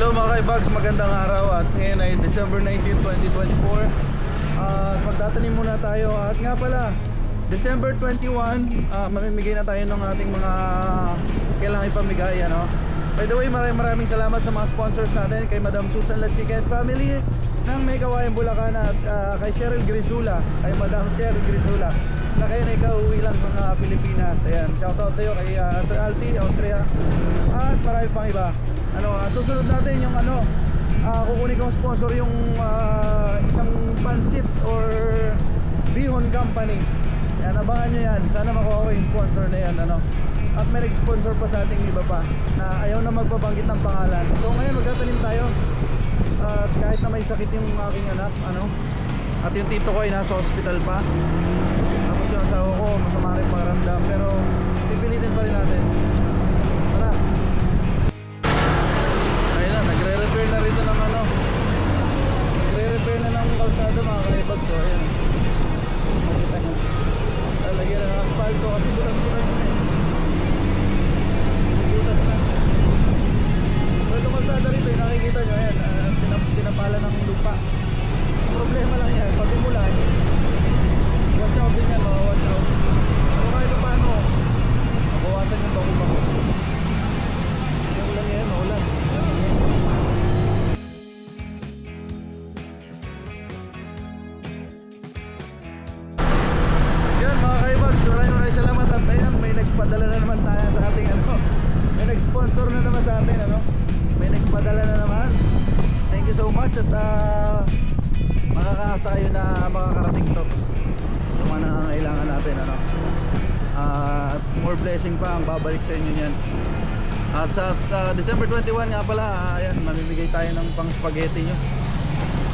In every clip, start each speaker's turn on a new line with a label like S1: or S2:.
S1: Hello mga kaibags, magandang araw at ngayon ay December 19, 2024 at magtatanim muna tayo. At nga pala, December 21, mamimigay na tayo ng ating mga kailangang ipamigay, ano? By the way, maraming salamat sa mga sponsors natin, kay Madam Susan La Chica and Family ng May Kawayan Bulacan, at kay Cheryl Grisula, kay Madam Cheryl Grisula, na kayo na ikauwi lang mga Pilipinas. Ayan, shoutout sa iyo kay Sir Alti, Austria, at marami pang iba. Susunod natin yung kukunin kong sponsor, yung isang pansit or bihon company. Yan, abangan nyo yan. Sana makuha ko yung sponsor na yan, At may nag-sponsor pa sa ating iba pa na ayaw na magpabanggit ng pangalan. So ngayon magtatanim tayo. At kahit na may sakit yung aking anak, at yung tito ko ay nasa hospital pa. Tapos yung asawa ko masama rin pakiramdam, pero pipilitin pa rin natin. Tara. Ayun na, nagre-repair na rito ng nagre-repair na ng kalsada mga kaibag. So ayun, makita nyo, lalagyan na ng asfalto kasi butas-butas na butas na. So itong kalsada rito, nakikita nyo, ayan, pinapala ng lupa. Problema lang yan, pag umulan, watch out din yan, watch out. Pero kahit paano, mabawasan yung bako-bako. Yung ulan yan, maulan. Yan mga kaibags, maraming salamat. At ayan, may nagpadala na naman tayo sa ating may nag-sponsor na naman sa atin, may nagpadala na naman. Thank you so much. At makakaasayo na makakarating to sa mga nangangailangan natin, at more blessing pa ang babalik sa inyo yan. At sa December 21 nga pala, ayan, mamimigay tayo ng pang spaghetti nyo,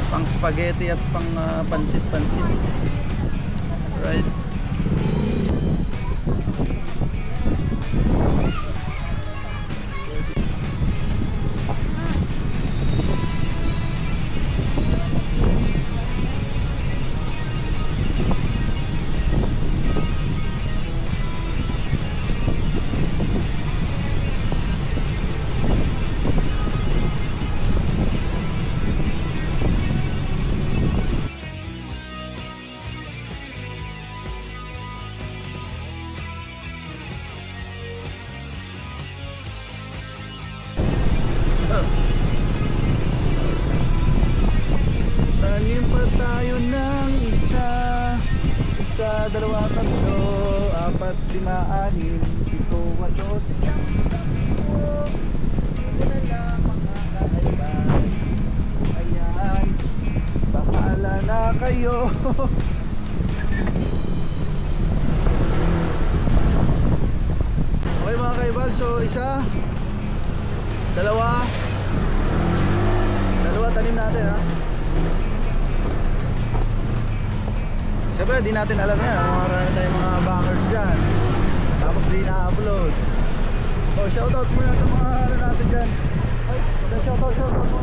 S1: pang spaghetti at pang pansit right. Tanim pa tayo ng isa, dalawa, tatlo, apat, lima, anim, pito, walo, siyam, sampu. Ako na lang mga kaibags. Ayan, bahala na kayo. Okay mga kaibags, so isa, dalawa tanim natin, Siyempre di natin alam yan, marami tayong mga bangers dyan, tapos di na-upload. So shoutout muna sa mga natin dyan. Shoutout